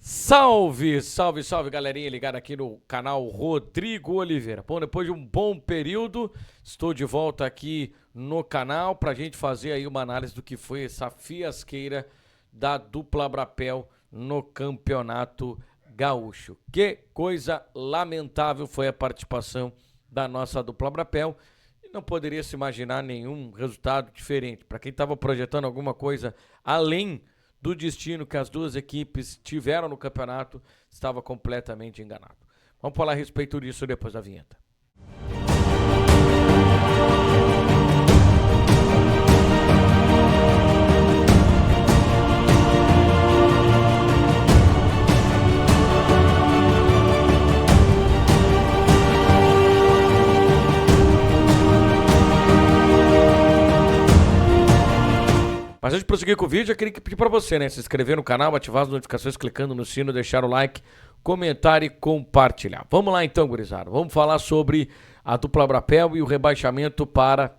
Salve, salve, salve, galerinha ligada aqui no canal Rodrigo Oliveira. Bom, depois de um bom período, estou de volta aqui no canal pra gente fazer aí uma análise do que foi essa fiasqueira da dupla Brapel no Campeonato Gaúcho. Que coisa lamentável foi a participação da nossa dupla Brapel e não poderia se imaginar nenhum resultado diferente. Para quem estava projetando alguma coisa além do destino que as duas equipes tiveram no campeonato, estava completamente enganado. Vamos falar a respeito disso depois da vinheta. Mas antes de prosseguir com o vídeo, eu queria pedir para você, né? Se inscrever no canal, ativar as notificações clicando no sino, deixar o like, comentar e compartilhar. Vamos lá então, gurizada. Vamos falar sobre a dupla Brapel e o rebaixamento para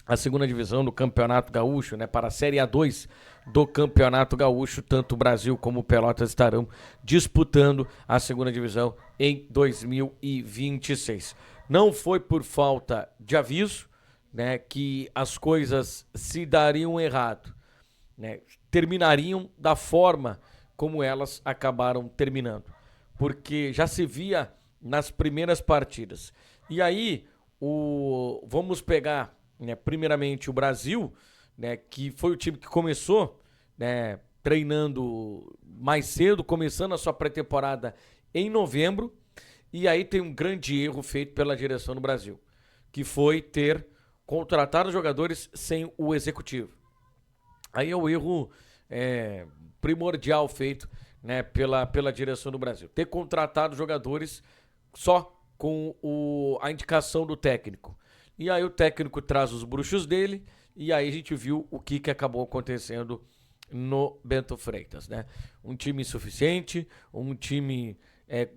a segunda divisão do Campeonato Gaúcho, né? Para a Série A2 do Campeonato Gaúcho. Tanto o Brasil como o Pelotas estarão disputando a segunda divisão em 2026. Não foi por falta de aviso, né, que as coisas se dariam errado, né, terminariam da forma como elas acabaram terminando, porque já se via nas primeiras partidas. E aí, vamos pegar, né, primeiramente o Brasil, né, que foi o time que começou, né, treinando mais cedo, começando a sua pré-temporada em novembro, e aí tem um grande erro feito pela direção do Brasil, que foi ter contratar os jogadores sem o executivo. Aí é o erro primordial feito, né, pela direção do Brasil. Ter contratado jogadores só com a indicação do técnico. E aí o técnico traz os bruxos dele e aí a gente viu o que acabou acontecendo no Bento Freitas, né? Um time insuficiente, um time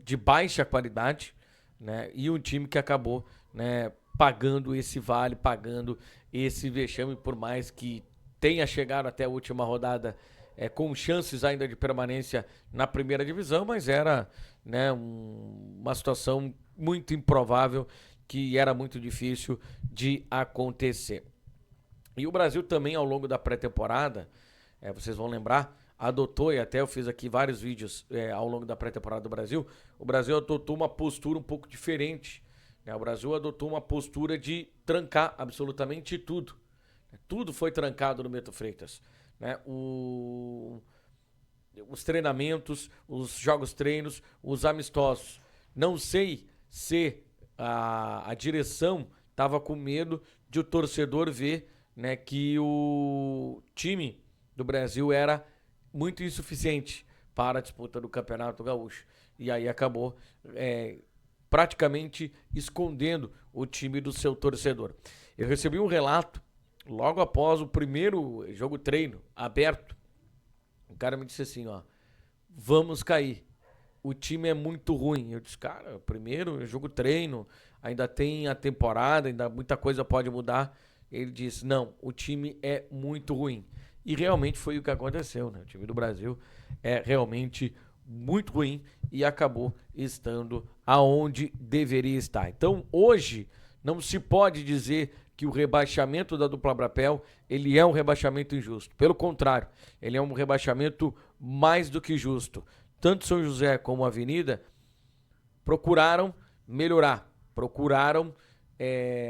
de baixa qualidade, né? E um time que acabou, né, pagando esse vale, pagando esse vexame, por mais que tenha chegado até a última rodada com chances ainda de permanência na primeira divisão, mas era, né, uma situação muito improvável, que era muito difícil de acontecer. E o Brasil também, ao longo da pré-temporada, vocês vão lembrar, adotou, e até eu fiz aqui vários vídeos ao longo da pré-temporada do Brasil, o Brasil adotou uma postura um pouco diferente. O Brasil adotou uma postura de trancar absolutamente tudo. Tudo foi trancado no Bento Freitas, né? Os treinamentos, os jogos treinos, os amistosos. Não sei se a direção estava com medo de o torcedor ver, né, que o time do Brasil era muito insuficiente para a disputa do Campeonato Gaúcho. E aí acabou praticamente escondendo o time do seu torcedor. Eu recebi um relato logo após o primeiro jogo treino aberto. O cara me disse assim, ó: vamos cair. O time é muito ruim. Eu disse, cara, primeiro jogo treino, ainda tem a temporada, ainda muita coisa pode mudar. Ele disse, não, o time é muito ruim. E realmente foi o que aconteceu, né? O time do Brasil é realmente muito ruim e acabou estando aonde deveria estar. Então, hoje, não se pode dizer que o rebaixamento da dupla Brapel, ele é um rebaixamento injusto. Pelo contrário, ele é um rebaixamento mais do que justo. Tanto São José como a Avenida procuraram melhorar, procuraram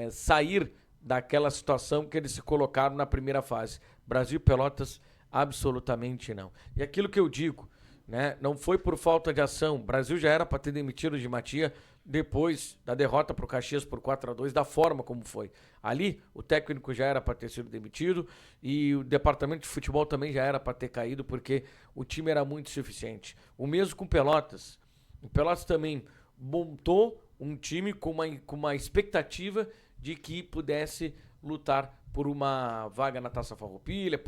sair daquela situação que eles se colocaram na primeira fase. Brasil e Pelotas, absolutamente não. E aquilo que eu digo, né, não foi por falta de ação. O Brasil já era para ter demitido o Di Matia depois da derrota para o Caxias por 4-2, da forma como foi. Ali, o técnico já era para ter sido demitido e o departamento de futebol também já era para ter caído, porque o time era muito suficiente. O mesmo com Pelotas. O Pelotas também montou um time com uma expectativa de que pudesse lutar por uma vaga na Taça Farroupilha,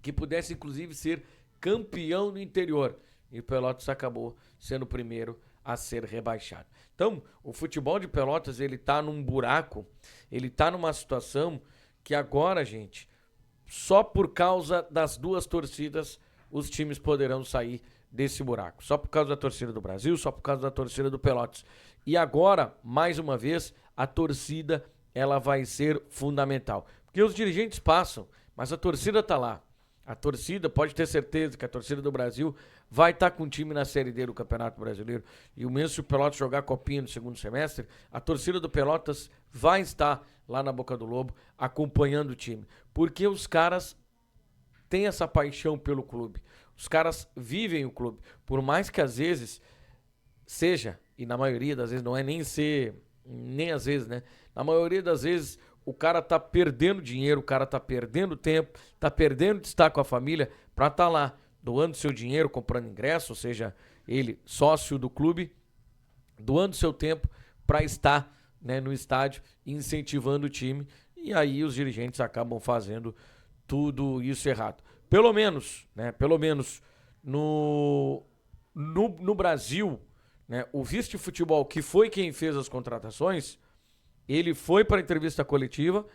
que pudesse inclusive ser campeão do interior. E o Pelotas acabou sendo o primeiro a ser rebaixado. Então, o futebol de Pelotas, ele tá num buraco, ele tá numa situação que agora, gente, só por causa das duas torcidas, os times poderão sair desse buraco. Só por causa da torcida do Brasil, só por causa da torcida do Pelotas. E agora, mais uma vez, a torcida ela vai ser fundamental. Porque os dirigentes passam, mas a torcida está lá. A torcida, pode ter certeza que a torcida do Brasil vai estar com o time na Série D do Campeonato Brasileiro. E o mesmo se o Pelotas jogar a copinha no segundo semestre, a torcida do Pelotas vai estar lá na Boca do Lobo acompanhando o time. Porque os caras têm essa paixão pelo clube. Os caras vivem o clube. Por mais que às vezes seja, e na maioria das vezes não é nem às vezes, né? Na maioria das vezes o cara tá perdendo dinheiro, o cara tá perdendo tempo, tá perdendo de estar com a família pra estar lá, doando seu dinheiro, comprando ingresso, ou seja, ele sócio do clube, doando seu tempo para estar, né, no estádio, incentivando o time, e aí os dirigentes acabam fazendo tudo isso errado. Pelo menos no Brasil, né, o vice-futebol, que foi quem fez as contratações, ele foi para a entrevista coletiva,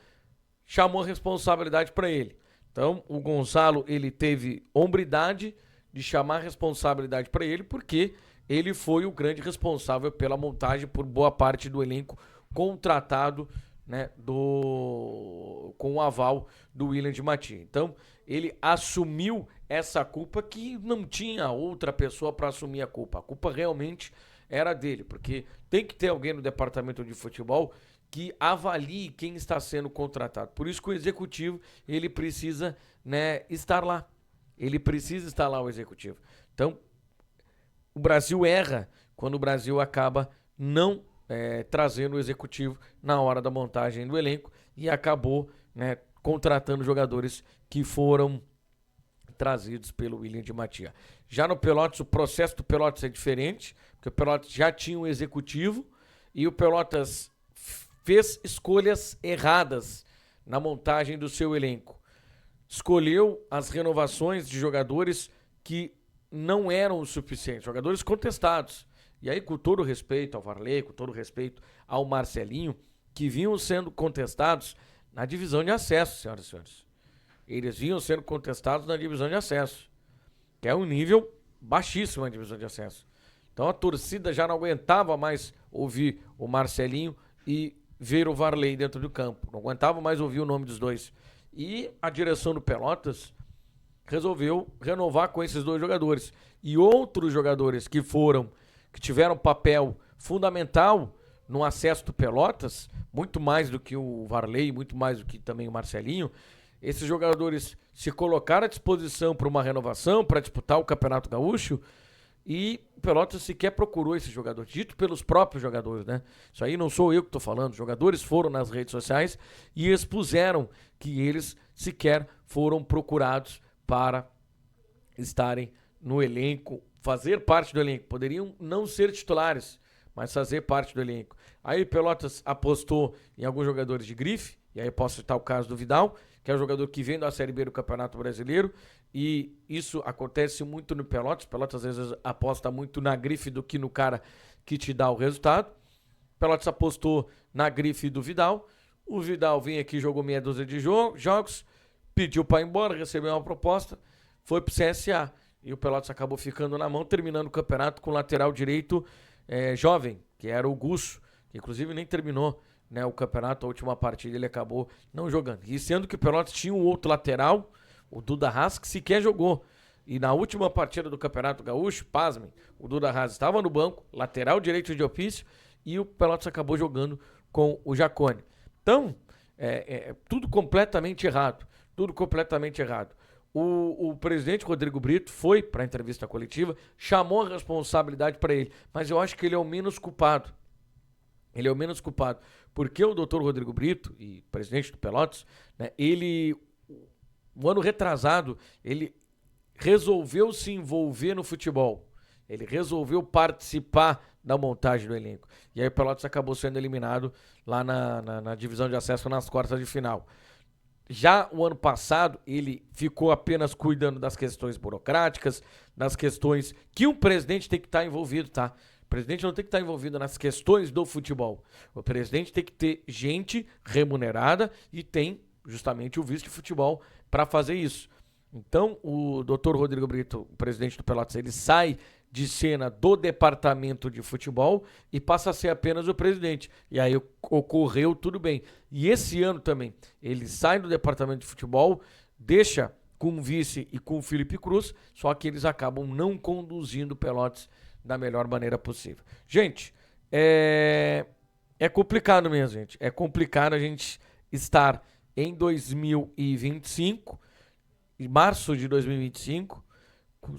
chamou a responsabilidade para ele. Então, o Gonzalo, ele teve hombridade de chamar a responsabilidade para ele, porque ele foi o grande responsável pela montagem por boa parte do elenco contratado, né, com o aval do William de Matia. Então, ele assumiu essa culpa que não tinha outra pessoa para assumir a culpa. A culpa realmente era dele, porque tem que ter alguém no departamento de futebol que avalie quem está sendo contratado. Por isso que o executivo, ele precisa, né, estar lá. Ele precisa estar lá, o executivo. Então, o Brasil erra quando o Brasil acaba não trazendo o executivo na hora da montagem do elenco e acabou, né, contratando jogadores que foram trazidos pelo William de Matia. Já no Pelotas, o processo do Pelotas é diferente, porque o Pelotas já tinha um executivo e o Pelotas fez escolhas erradas na montagem do seu elenco. Escolheu as renovações de jogadores que não eram o suficiente, jogadores contestados. E aí, com todo respeito ao Varley, com todo respeito ao Marcelinho, que vinham sendo contestados na divisão de acesso, senhoras e senhores. Eles vinham sendo contestados na divisão de acesso, que é um nível baixíssimo na divisão de acesso. Então a torcida já não aguentava mais ouvir o Marcelinho e ver o Varley dentro do campo. Não aguentava mais ouvir o nome dos dois. E a direção do Pelotas resolveu renovar com esses dois jogadores. E outros jogadores que tiveram papel fundamental no acesso do Pelotas, muito mais do que o Varley, muito mais do que também o Marcelinho, esses jogadores se colocaram à disposição para uma renovação, para disputar o Campeonato Gaúcho, e o Pelotas sequer procurou esse jogador, dito pelos próprios jogadores, né? Isso aí não sou eu que estou falando, os jogadores foram nas redes sociais e expuseram que eles sequer foram procurados para estarem no elenco, fazer parte do elenco. Poderiam não ser titulares, mas fazer parte do elenco. Aí o Pelotas apostou em alguns jogadores de grife, e aí eu posso citar o caso do Vidal, que é um jogador que vem da Série B do Campeonato Brasileiro, e isso acontece muito no Pelotas. Pelotas às vezes aposta muito na grife do que no cara que te dá o resultado. Pelotas apostou na grife do Vidal. O Vidal vem aqui, jogou meia dúzia de jogos, pediu para ir embora, recebeu uma proposta, foi pro CSA. E o Pelotas acabou ficando na mão, terminando o campeonato com o lateral direito jovem, que era o Gusso, que inclusive nem terminou, né, o campeonato. A última partida ele acabou não jogando. E sendo que o Pelotas tinha um outro lateral, o Duda Haas, que sequer jogou. E na última partida do Campeonato Gaúcho, pasmem, o Duda Haas estava no banco, lateral direito de ofício, e o Pelotas acabou jogando com o Jacone. Então, tudo completamente errado. Tudo completamente errado. O presidente Rodrigo Brito foi para a entrevista coletiva, chamou a responsabilidade para ele, mas eu acho que ele é o menos culpado. Ele é o menos culpado, porque o doutor Rodrigo Brito, e presidente do Pelotas, né, o ano retrasado, ele resolveu se envolver no futebol. Ele resolveu participar da montagem do elenco. E aí o Pelotas acabou sendo eliminado lá na divisão de acesso nas quartas de final. Já o ano passado, ele ficou apenas cuidando das questões burocráticas, das questões que um presidente tem que estar envolvido, tá? O presidente não tem que estar envolvido nas questões do futebol. O presidente tem que ter gente remunerada e tem justamente o vice de futebol para fazer isso. Então, o Dr. Rodrigo Brito, o presidente do Pelotas, ele sai de cena do departamento de futebol e passa a ser apenas o presidente. E aí ocorreu tudo bem. E esse ano também, ele sai do departamento de futebol, deixa com o vice e com o Felipe Cruz, só que eles acabam não conduzindo o Pelotas da melhor maneira possível. Gente, é complicado mesmo, gente. É complicado a gente estar em 2025, em março de 2025,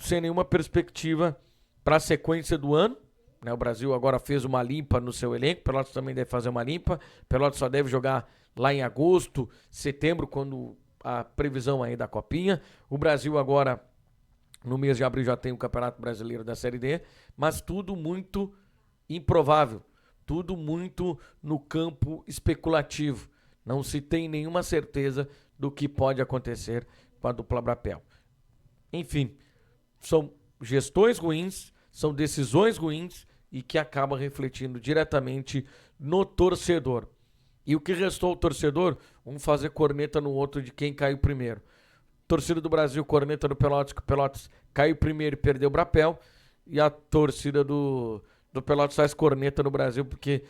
sem nenhuma perspectiva para a sequência do ano. Né? O Brasil agora fez uma limpa no seu elenco, Pelotas também deve fazer uma limpa. Pelotas só deve jogar lá em agosto, setembro, quando a previsão aí da Copinha. O Brasil agora, no mês de abril, já tem o Campeonato Brasileiro da Série D, mas tudo muito improvável, tudo muito no campo especulativo. Não se tem nenhuma certeza do que pode acontecer com a dupla Brapel. Enfim, são gestões ruins, são decisões ruins e que acabam refletindo diretamente no torcedor. E o que restou ao torcedor? Um fazer corneta no outro de quem caiu primeiro. Torcida do Brasil, corneta do Pelotas, que o Pelotas caiu primeiro e perdeu o Brapel. E a torcida do Pelotas faz corneta no Brasil, porque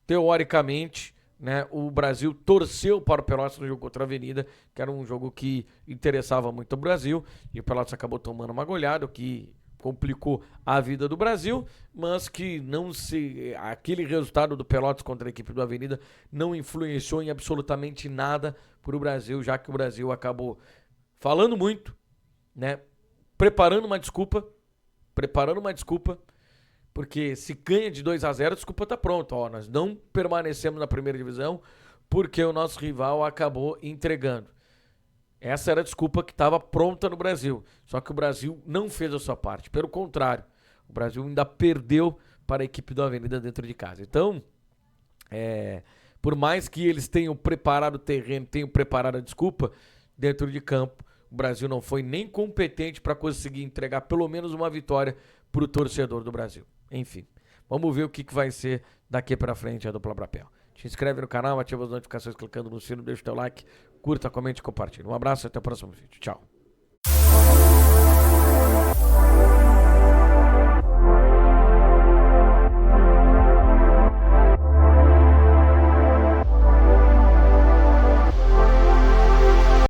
teoricamente, né, o Brasil torceu para o Pelotas no jogo contra a Avenida, que era um jogo que interessava muito o Brasil, e o Pelotas acabou tomando uma goleada, o que complicou a vida do Brasil, mas que aquele resultado do Pelotas contra a equipe do Avenida não influenciou em absolutamente nada para o Brasil, já que o Brasil acabou falando muito, né, preparando uma desculpa, porque se ganha de 2-0, a desculpa tá pronta. Ó, nós não permanecemos na primeira divisão porque o nosso rival acabou entregando. Essa era a desculpa que estava pronta no Brasil. Só que o Brasil não fez a sua parte. Pelo contrário, o Brasil ainda perdeu para a equipe do Avenida dentro de casa. Então, por mais que eles tenham preparado o terreno, tenham preparado a desculpa, dentro de campo, o Brasil não foi nem competente para conseguir entregar pelo menos uma vitória para o torcedor do Brasil. Enfim, vamos ver o que vai ser daqui para frente a dupla Brapel. Te inscreve no canal, ativa as notificações clicando no sino, deixa o teu like, curta, comente e compartilha. Um abraço e até o próximo vídeo. Tchau.